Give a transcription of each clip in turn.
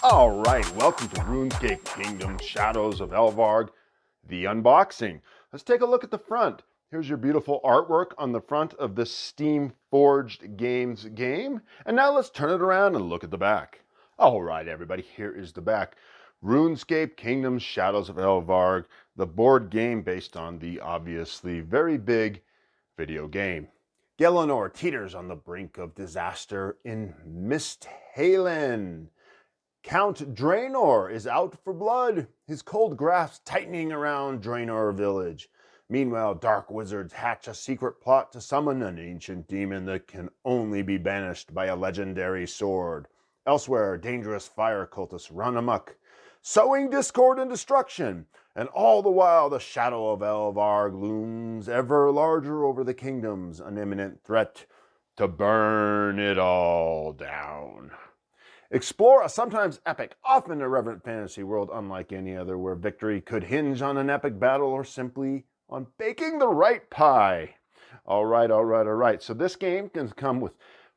All right, welcome to RuneScape Kingdom Shadows of Elvarg, the unboxing. Let's take a look at the front. Here's your beautiful artwork on the front of the Steam Forged Games game. And now let's turn it around and look at the back. All right, everybody, here is the back. RuneScape Kingdom Shadows of Elvarg, the board game based on the obviously very big video game. Gelenor teeters on the brink of disaster in Misthalen. Count Draenor is out for blood, his cold grasp tightening around Draenor village. Meanwhile, dark wizards hatch a secret plot to summon an ancient demon that can only be banished by a legendary sword. Elsewhere, dangerous fire cultists run amok, sowing discord and destruction, and all the while the shadow of Elvarg looms ever larger over the kingdoms, an imminent threat to burn it all down. Explore a sometimes epic, often irreverent fantasy world unlike any other, where victory could hinge on an epic battle or simply on baking the right pie. All right. So this game can come with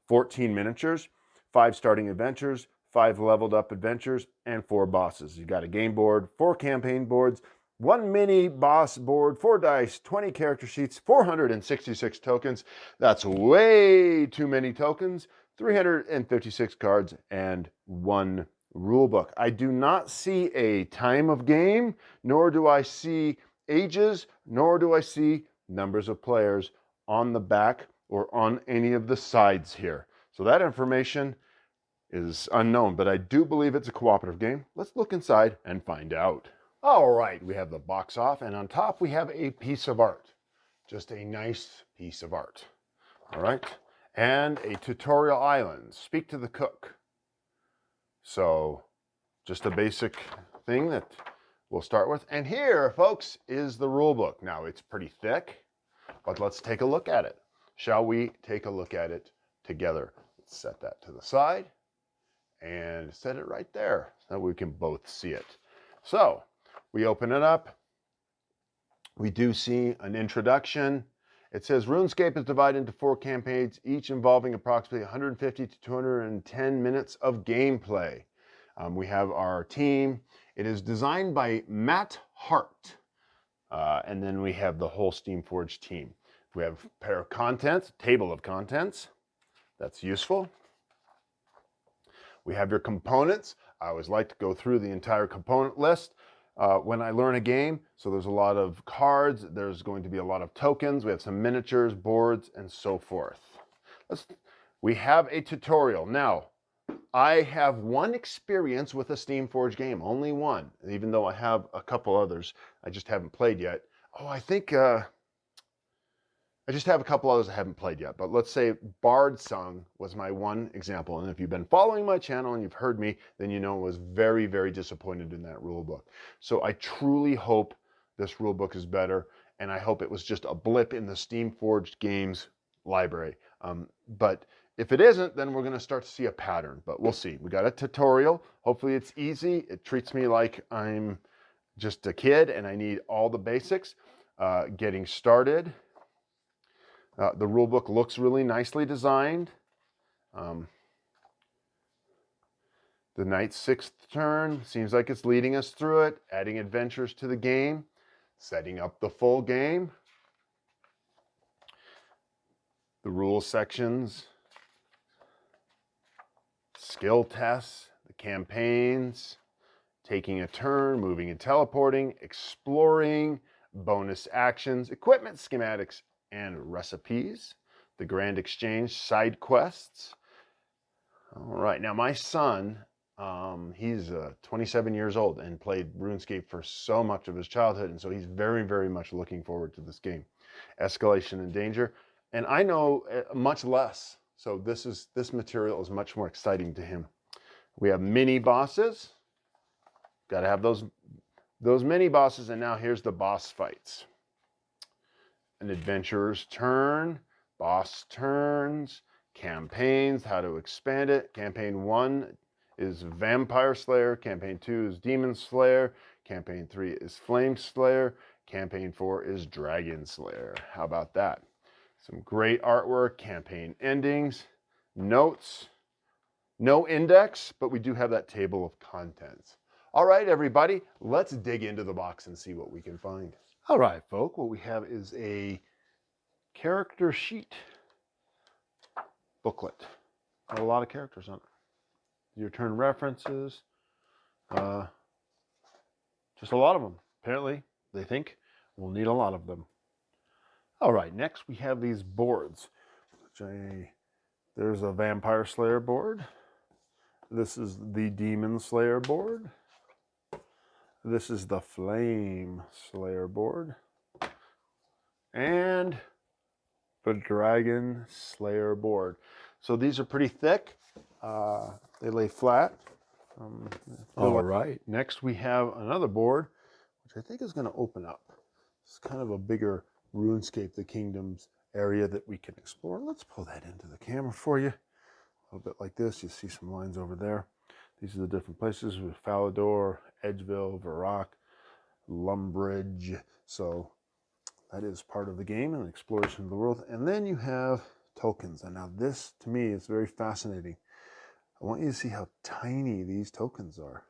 14 miniatures, 5 starting adventures, 5 leveled up adventures, and 4 bosses. You've got a game board, 4 campaign boards, 1 mini boss board, 4 dice, 20 character sheets, 466 tokens. That's way too many tokens. 356 cards, and 1 rule book. I do not see a time of game, nor do I see ages, nor do I see numbers of players on the back or on any of the sides here. So that information is unknown, but I do believe it's a cooperative game. Let's look inside and find out. All right, we have the box off, and on top we have a piece of art. Just a nice piece of art. All right. And a tutorial island. Speak to the cook. So just a basic thing that we'll start with. And here, folks, is the rule book. Now, it's pretty thick, but let's take a look at it. Shall we take a look at it together? Let's set that to the side and set it right there so that we can both see it. So we open it up. We do see an introduction. It says RuneScape is divided into 4 campaigns, each involving approximately 150 to 210 minutes of gameplay. We have our team. It is designed by Matt Hart. And then we have the whole Steamforged team. We have a pair of contents, table of contents. That's useful. We have your components. I always like to go through the entire component list. When I learn a game, so there's a lot of cards, there's going to be a lot of tokens, we have some miniatures, boards, and so forth. We have a tutorial. Now, I have 1 experience with a Steamforged game, only 1, even though I have a couple others I just haven't played yet. Oh, I think I just have a couple others I haven't played yet, but let's say Bard Sung was my 1 example. And if you've been following my channel and you've heard me, then you know I was very, very disappointed in that rule book. So I truly hope this rule book is better, and I hope it was just a blip in the Steamforged Games library. But if it isn't, then we're going to start to see a pattern, but we'll see. We got a tutorial. Hopefully it's easy. It treats me like I'm just a kid and I need all the basics. Getting started. The rule book looks really nicely designed. The knight's 6th turn seems like it's leading us through it, adding adventures to the game, setting up the full game. The rules sections, skill tests, the campaigns, taking a turn, moving and teleporting, exploring, bonus actions, equipment schematics, and recipes, the Grand Exchange, side quests. All right, now my son, he's 27 years old and played RuneScape for so much of his childhood, and so he's very, very much looking forward to this game. Escalation and danger, and I know much less, so this material is much more exciting to him. We have mini bosses. Got to have those mini bosses, and now here's the boss fights. An adventurer's turn, boss turns, campaigns, how to expand it. Campaign 1 is Vampire Slayer, Campaign 2 is Demon Slayer, Campaign 3 is Flame Slayer, Campaign 4 is Dragon Slayer. How about that? Some great artwork, campaign endings, notes, No index, but we do have that table of contents. All right, everybody, let's dig into the box and see what we can find. All right, folk, what we have is a character sheet booklet. Got a lot of characters on it. Your turn references, just a lot of them. Apparently, they think we'll need a lot of them. All right, next we have these boards. There's a Vampire Slayer board. This is the Demon Slayer board. This is the Flame Slayer board. And the Dragon Slayer board. So these are pretty thick. They lay flat. All right, next we have another board, which I think is going to open up. It's kind of a bigger RuneScape, the Kingdoms area that we can explore. Let's pull that into the camera for you. A little bit like this. You see some lines over there. These are the different places with Falador, Edgeville, Varrock, Lumbridge. So that is part of the game and exploration of the world. And then you have tokens. And now this, to me, is very fascinating. I want you to see how tiny these tokens are.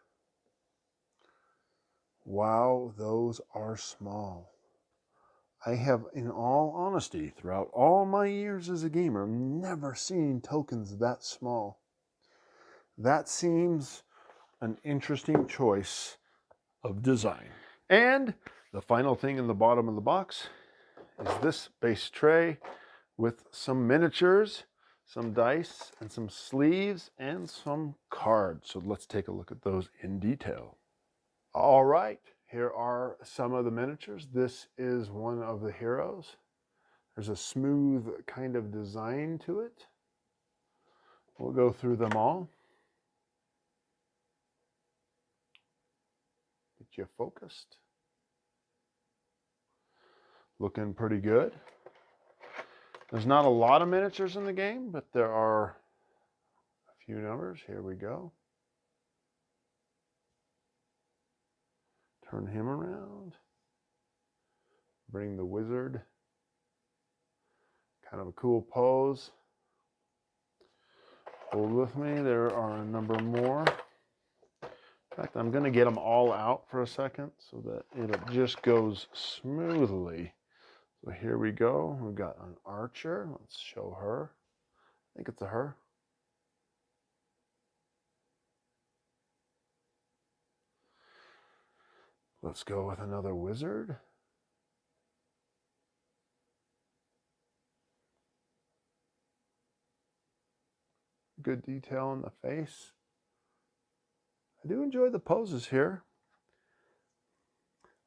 Wow, those are small. I have, in all honesty, throughout all my years as a gamer, never seen tokens that small. That seems an interesting choice of design. And the final thing in the bottom of the box is this base tray with some miniatures, some dice, and some sleeves, and some cards. So let's take a look at those in detail. All right. Here are some of the miniatures. This is one of the heroes. There's a smooth kind of design to it. We'll go through them all. Get you focused. Looking pretty good. There's not a lot of miniatures in the game, but there are a few numbers. Here we go. Turn him around. Bring the wizard. Kind of a cool pose. Hold with me. There are a number more. In fact, I'm going to get them all out for a second so that it just goes smoothly. So here we go. We've got an archer. Let's show her. I think it's a her. Let's go with another wizard. Good detail in the face. I do enjoy the poses here.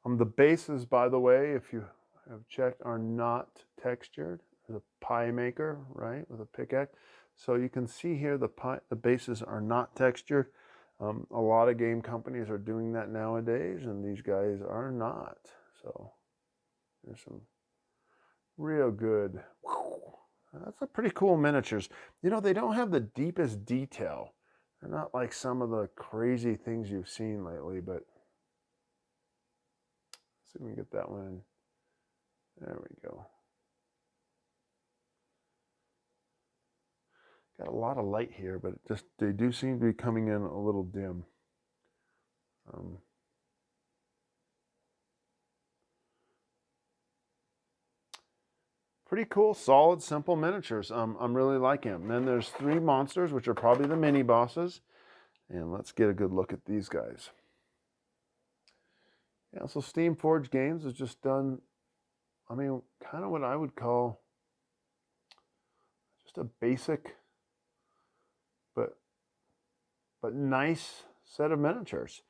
The bases, by the way, if you have checked, are not textured. There's a pie maker, right, with a pickaxe. So you can see here the bases are not textured. A lot of game companies are doing that nowadays, and these guys are not. So there's some real good. That's a pretty cool miniatures. You know, they don't have the deepest detail. They're not like some of the crazy things you've seen lately, but let's see if we can get that one in. There we go. Got a lot of light here, but they do seem to be coming in a little dim. Pretty cool, solid, simple miniatures. I'm really liking them. Then there's 3 monsters, which are probably the mini bosses. And let's get a good look at these guys. Yeah, so Steamforged Games has just done, I mean, kind of what I would call just a basic but nice set of miniatures.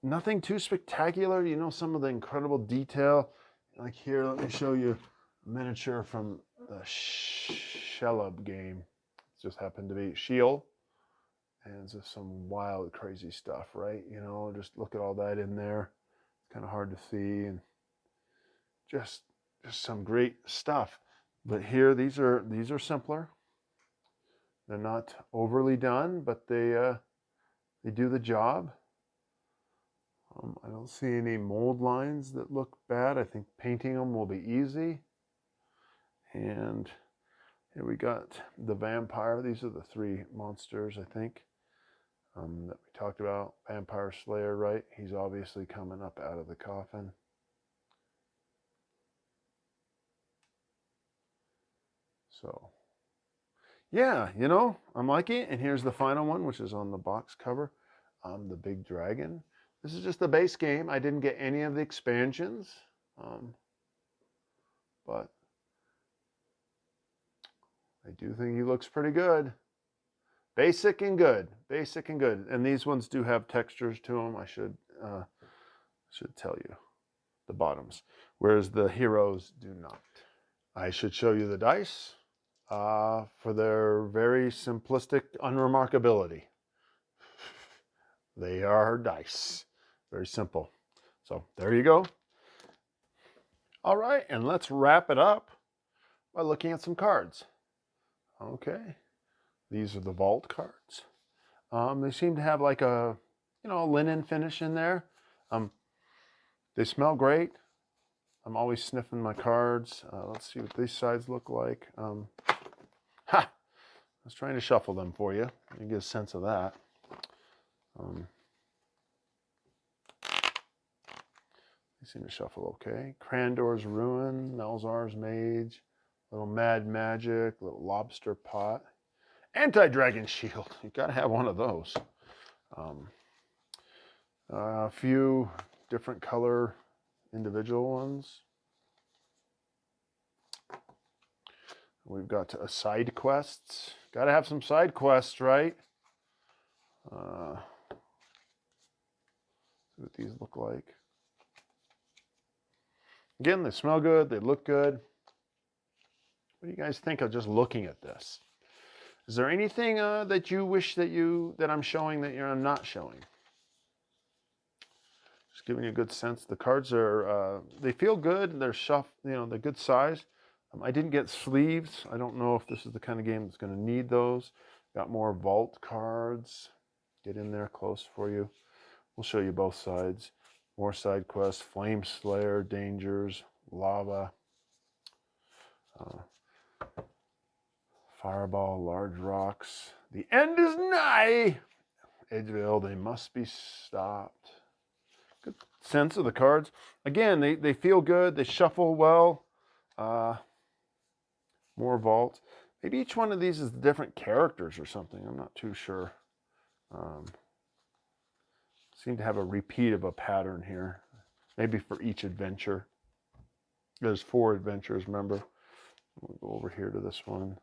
Nothing too spectacular. You know, some of the incredible detail. Like here, let me show you a miniature from the Shelob game. It just happened to be Shield. And it's just some wild, crazy stuff, right? You know, just look at all that in there. It's kind of hard to see, and just some great stuff. But here, these are simpler. They're not overly done, but they do the job. I don't see any mold lines that look bad. I think painting them will be easy. And Here we got the vampire. These are the three monsters, I think, that we talked about. Vampire Slayer, right? He's obviously coming up out of the coffin. So, yeah, you know, I'm liking it. And here's the final one, which is on the box cover. The big dragon. This is just the base game. I didn't get any of the expansions, but I do think he looks pretty good. Basic and good. Basic and good. And these ones do have textures to them. I should tell you the bottoms, whereas the heroes do not. I should show you the dice for their very simplistic unremarkability. They are dice. Very simple. So there you go. All right, and let's wrap it up by looking at some cards. Okay, these are the vault cards. They seem to have like a, you know, a linen finish in there. They smell great. I'm always sniffing my cards. Let's see what these sides look like. I was trying to shuffle them for you. You get a sense of that. They seem to shuffle okay. Crandor's Ruin, Melzar's Mage, little Mad Magic, little Lobster Pot, Anti-Dragon Shield. You gotta have one of those. A few different color individual ones. We've got side quests. Gotta have some side quests, right? See what these look like. Again, they smell good, they look good. What do you guys think of just looking at this? Is there anything that you wish that I'm showing that I'm not showing? Just giving you a good sense. The cards are they feel good. They're they're good size. I didn't get sleeves. I don't know if this is the kind of game that's going to need those. Got more vault cards. Get in there close for you. We'll show you both sides. More side quests, Flame Slayer, Dangers, Lava, Fireball, Large Rocks. The end is nigh! Edgeville, they must be stopped. Good sense of the cards. Again, they feel good. They shuffle well. More vault. Maybe each one of these is different characters or something. I'm not too sure. Seem to have a repeat of a pattern here. Maybe for each adventure. There's 4 adventures, remember? We'll go over here to this one.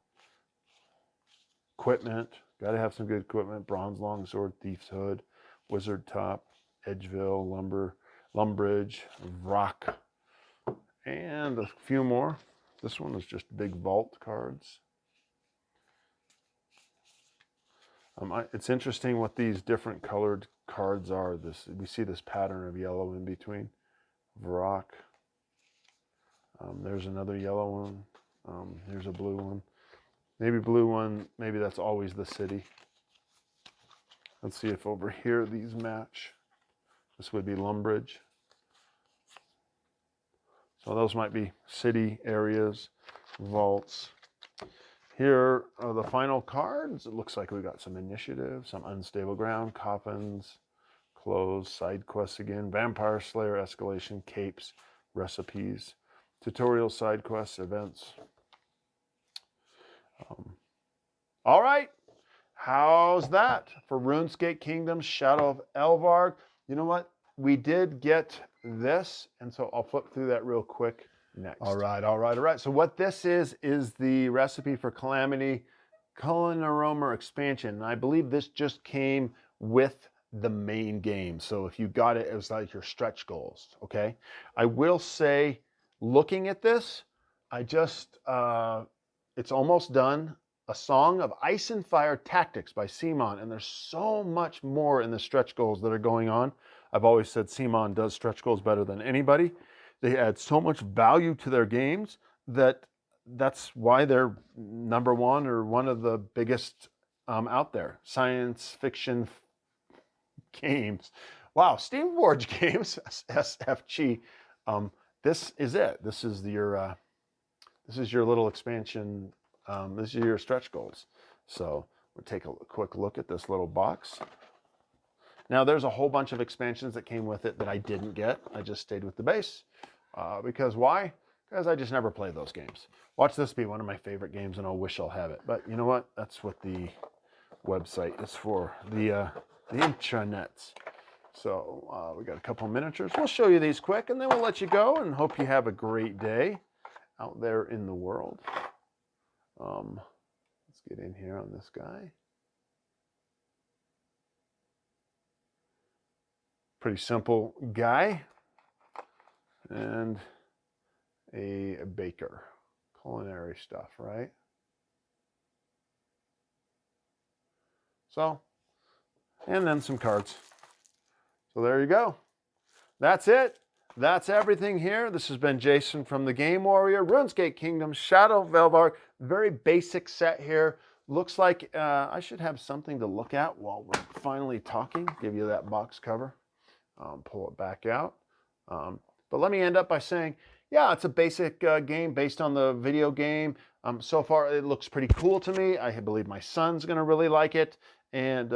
Equipment. Got to have some good equipment. Bronze Longsword, Thief's Hood, Wizard Top, Edgeville, Lumbridge, Rock, and a few more. This one is just big vault cards. It's interesting what these different colored cards are. We see this pattern of yellow in between. Vrock. There's another yellow one. Here's a blue one. Maybe blue one. Maybe that's always the city. Let's see if over here these match. This would be Lumbridge. So those might be city areas, vaults. Here are the final cards. It looks like we got some initiative, some unstable ground, coffins, clothes, side quests again, Vampire Slayer, escalation, capes, recipes, tutorial, side quests, events. All right, how's that for RuneScape Kingdoms Shadow of Elvarg? You know what? We did get this, and so I'll flip through that real quick next. All right. So what this is the recipe for Calamity Culinaroma expansion. And I believe this just came with the main game. So if you got it, it was like your stretch goals, okay? I will say, looking at this, it's almost done. A Song of Ice and Fire Tactics by Simon, and there's so much more in the stretch goals that are going on. I've always said Simon does stretch goals better than anybody. They add so much value to their games that's why they're number one or one of the biggest out there. Science fiction games. Wow, Steam Forge games, SFG. This is it. This is your little expansion These are your stretch goals. So we'll take a quick look at this little box. Now there's a whole bunch of expansions that came with it that I didn't get. I just stayed with the base. Because why? Because I just never played those games. Watch this be one of my favorite games, and I'll wish I'll have it. But you know what? That's what the website is for, the intranets. So we got a couple miniatures. We'll show you these quick, and then we'll let you go, and hope you have a great day out there in the world. Let's get in here on this guy. Pretty simple guy. And a baker. Culinary stuff, right? So, and then some cards. So there you go. That's it. That's everything here. This has been Jason from the Game Warrior, RuneScape Kingdom, Shadow of Elvarg. Very basic set here. Looks like I should have something to look at while we're finally talking. Give you that box cover. Pull it back out. But let me end up by saying, yeah, it's a basic game based on the video game. So far, it looks pretty cool to me. I believe my son's going to really like it. And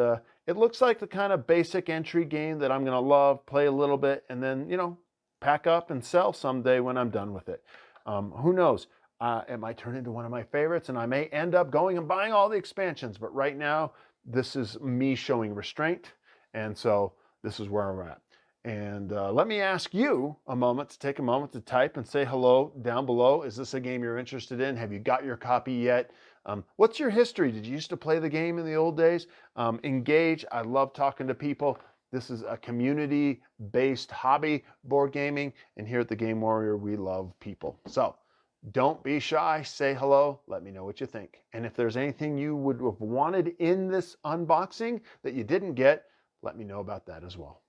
it looks like the kind of basic entry game that I'm going to love, play a little bit, and then, you know, pack up and sell someday when I'm done with it. Who knows? It might turn into one of my favorites, and I may end up going and buying all the expansions. But right now, this is me showing restraint. And so this is where I'm at. And let me ask you a moment to take a moment to type and say hello down below. Is this a game you're interested in? Have you got your copy yet? What's your history? Did you used to play the game in the old days? Engage. I love talking to people. This is a community-based hobby, board gaming. And here at the Game Warrior, we love people. So don't be shy. Say hello. Let me know what you think. And if there's anything you would have wanted in this unboxing that you didn't get, let me know about that as well.